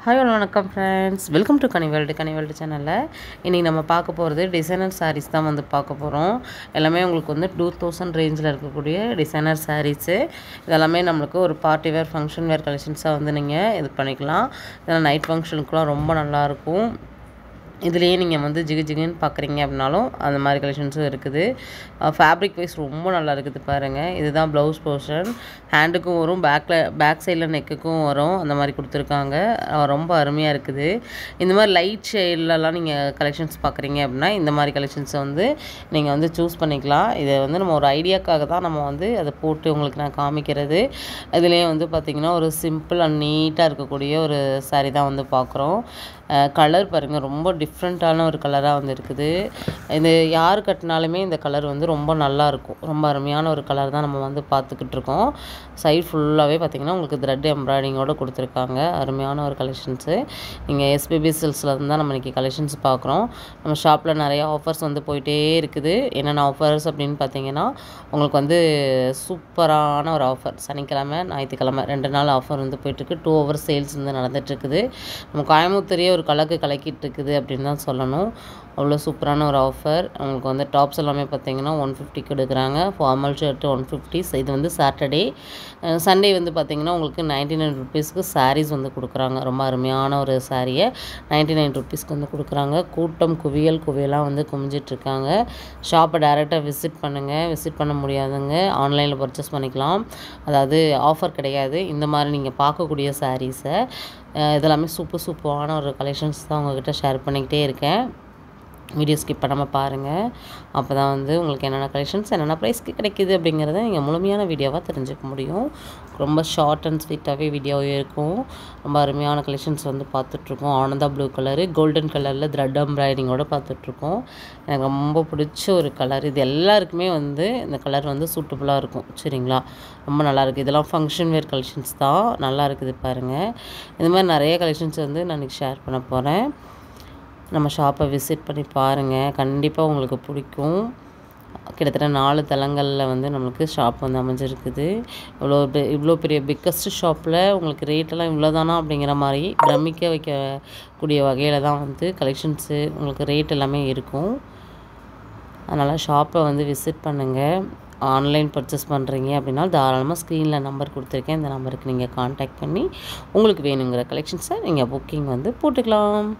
Hi வணக்கம் friends, welcome to கனிவேல்டு சேனலில். இன்றைக்கி நம்ம பார்க்க போகிறது டிசைனர் சாரீஸ் தான் வந்து பார்க்க போகிறோம். எல்லாமே உங்களுக்கு வந்து 2000 ரேஞ்சில் இருக்கக்கூடிய டிசைனர் சாரீஸு. இதெல்லாமே நம்மளுக்கு ஒரு பார்ட்டி வேர் ஃபங்க்ஷன் வேர் கலெக்ஷன்ஸாக வந்து நீங்கள் இது பண்ணிக்கலாம். இதெல்லாம் நைட் ஃபங்க்ஷனுக்குலாம் ரொம்ப நல்லாயிருக்கும். இதுலேயே நீங்கள் வந்து ஜிகுன்னு பார்க்குறீங்க அப்படின்னாலும் அந்த மாதிரி கலெக்ஷன்ஸும் இருக்குது. ஃபேப்ரிக் வைஸ் ரொம்ப நல்லா இருக்குது பாருங்கள். இதுதான் ப்ளவுஸ் போர்ஷன். ஹேண்டுக்கும் வரும், பேக் சைடில் நெக்குக்கும் வரும், அந்த மாதிரி கொடுத்துருக்காங்க. ரொம்ப அருமையாக இருக்குது. இந்த மாதிரி லைட் ஷேட்லலாம் நீங்கள் கலெக்ஷன்ஸ் பார்க்குறீங்க அப்படின்னா இந்த மாதிரி கலெக்ஷன்ஸை வந்து நீங்கள் வந்து சூஸ் பண்ணிக்கலாம். இதை வந்து நம்ம ஒரு ஐடியாக்காக தான் நம்ம வந்து அதை போட்டு உங்களுக்கு நான் காமிக்கிறது. இதுலேயே வந்து பார்த்திங்கன்னா ஒரு சிம்பிள் அண்ட் நீட்டாக இருக்கக்கூடிய ஒரு சாரீ தான் வந்து பார்க்குறோம். கலர் பாருங்கள், ரொம்ப டிஃப்ரெண்ட்டான ஒரு கலராக வந்து இருக்குது. இது யார் கட்டினாலுமே இந்த கலர் வந்து ரொம்ப நல்லாயிருக்கும். ரொம்ப அருமையான ஒரு கலர் தான் நம்ம வந்து பார்த்துக்கிட்டு இருக்கோம். சைட் ஃபுல்லாகவே பார்த்திங்கன்னா உங்களுக்கு த்ரெட் எம்ப்ராய்டிங்கோடு கொடுத்துருக்காங்க. அருமையான ஒரு கலெக்ஷன்ஸு. நீங்கள் எஸ்பிபி சில்ஸில் தான் நம்ம இன்றைக்கி கலெக்ஷன்ஸ் பார்க்குறோம். நம்ம ஷாப்பில் நிறைய ஆஃபர்ஸ் வந்து போயிட்டே இருக்குது. என்னென்ன ஆஃபர்ஸ் அப்படின்னு பார்த்தீங்கன்னா உங்களுக்கு வந்து சூப்பரான ஒரு ஆஃபர். சனிக்கிழமை ஞாயிற்றுக்கிழமை 2 நாள் ஆஃபர் வந்து போயிட்டுருக்கு. 2 hour சேல்ஸ் வந்து நடந்துகிட்ருக்குது. நம்ம கோயம்புத்தூரே ஒரு கலக்கிட்டு இருக்குது அப்படின்னு தான் சொல்லணும். அவ்வளோ சூப்பரான ஒரு ஆஃபர். உங்களுக்கு வந்து டாப்ஸ் எல்லாமே பார்த்தீங்கன்னா 150 எடுக்கிறாங்க. Formal shirt 150. இது வந்து சாட்டர்டே. சண்டே வந்து பார்த்திங்கன்னா உங்களுக்கு 99 rupeesக்கு சாரீஸ் வந்து கொடுக்குறாங்க. ரொம்ப அருமையான ஒரு சாரியை 99 rupeesக்கு வந்து கொடுக்குறாங்க. கூட்டம் குவியலாக வந்து குமிஞ்சிட்ருக்காங்க. ஷாப்பை டைரெக்டாக விசிட் பண்ணுங்கள். விசிட் பண்ண முடியாதுங்க, ஆன்லைனில் பர்ச்சேஸ் பண்ணிக்கலாம். அதாவது ஆஃபர் கிடையாது. இந்த மாதிரி நீங்கள் பார்க்கக்கூடிய சாரீஸை இதெல்லாமே சூப்பரான ஒரு கலெக்ஷன்ஸ் தான் உங்கள்கிட்ட ஷேர் பண்ணிக்கிட்டே இருக்கேன். வீடியோ ஸ்கிப் பண்ணாமல் பாருங்கள். அப்போ தான் வந்து உங்களுக்கு என்னென்ன கலெக்ஷன்ஸ் என்னென்ன ப்ரைஸ்க்கு கிடைக்கிது அப்படிங்கிறத நீங்கள் முழுமையான வீடியோவாக தெரிஞ்சுக்க முடியும். ரொம்ப ஷார்ட் அண்ட் ஸ்வீட்டாகவே வீடியோ இருக்கும். ரொம்ப அருமையான கலெக்ஷன்ஸ் வந்து பார்த்துட்ருக்கோம். ஆனந்தா ப்ளூ கலரு, கோல்டன் கலரில் த்ரெட் எம்ப்ராய்டிங்கோடு பார்த்துட்ருக்கோம். எனக்கு ரொம்ப பிடிச்ச ஒரு கலர். இது எல்லாருக்குமே வந்து இந்த கலர் வந்து சூட்டபுளாக இருக்கும். சரிங்களா, ரொம்ப நல்லாயிருக்கு. இதெல்லாம் ஃபங்க்ஷன் வேர் கலெக்ஷன்ஸ் தான். நல்லா இருக்குது பாருங்கள். இந்த மாதிரி நிறைய கலெக்ஷன்ஸ் வந்து நான் இன்றைக்கி ஷேர் பண்ண போகிறேன். நம்ம ஷாப்பை விசிட் பண்ணி பாருங்கள், கண்டிப்பாக உங்களுக்கு பிடிக்கும். கிட்டத்தட்ட 4 தளங்களில் வந்து நம்மளுக்கு ஷாப் வந்து அமைஞ்சிருக்குது. இவ்வளோ பெரிய பிக்கஸ்ட் ஷாப்பில் உங்களுக்கு ரேட்டெல்லாம் இவ்வளோ தானா அப்படிங்கிற மாதிரி பிரமிக்க வைக்கக்கூடிய வகையில் தான் வந்து கலெக்ஷன்ஸு உங்களுக்கு ரேட் எல்லாமே இருக்கும். அதனால் ஷாப்பை வந்து விசிட் பண்ணுங்கள். ஆன்லைன் பர்ச்சேஸ் பண்ணுறீங்க அப்படின்னா தாராளமாக ஸ்க்ரீனில் நம்பர் கொடுத்துருக்கேன். இந்த நம்பருக்கு நீங்கள் கான்டாக்ட் பண்ணி உங்களுக்கு வேணுங்கிற கலெக்ஷன்ஸை நீங்கள் புக்கிங் வந்து போட்டுக்கலாம்.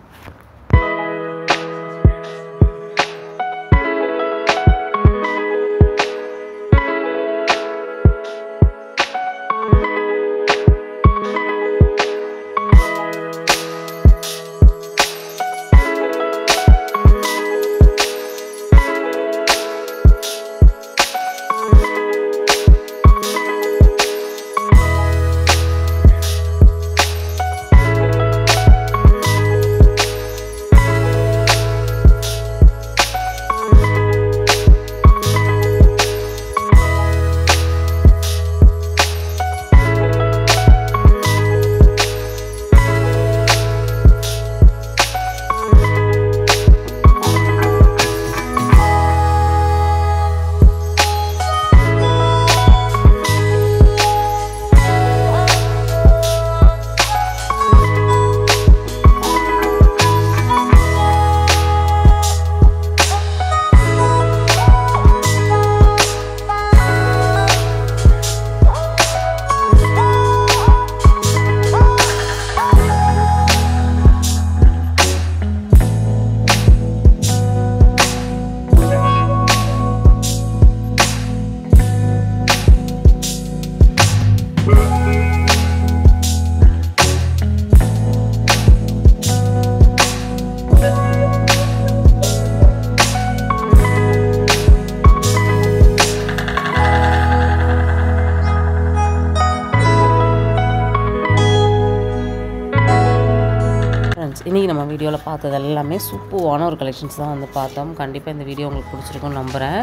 இன்றைக்கி நம்ம வீடியோவில் பார்த்தது எல்லாமே சூப்பரான ஒரு கலெக்ஷன்ஸ் தான் வந்து பார்த்தோம். கண்டிப்பாக இந்த வீடியோ உங்களுக்கு பிடிச்சிருக்குன்னு நம்புகிறேன்.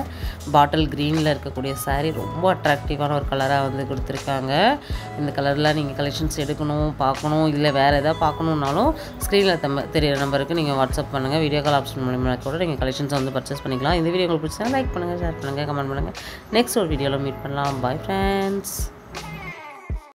பாட்டில் க்ரீனில் இருக்கக்கூடிய சாரீ ரொம்ப அட்ராக்டிவான ஒரு கலராக வந்து கொடுத்துருக்காங்க. இந்த கலரில் நீங்கள் கலெக்ஷன்ஸ் எடுக்கணும், பார்க்கணும், இல்லை வேறு எதாவது பார்க்கணுன்னாலும் ஸ்க்ரீனில் தெரியிற நம்பருக்கு நீங்கள் வாட்ஸ்அப் பண்ணுங்கள். வீடியோ கால் ஆப்ஷன் மூலமாக கூட நீங்கள் கலெக்ஷன்ஸ் வந்து பர்ச்சேஸ் பண்ணிக்கலாம். இந்த வீடியோ உங்களுக்கு பிடிச்சா லைக் பண்ணுங்கள், ஷேர் பண்ணுங்கள், கமெண்ட் பண்ணுங்கள். நெக்ஸ்ட் ஒரு வீடியோவில் மீட் பண்ணலாம். Bye friends.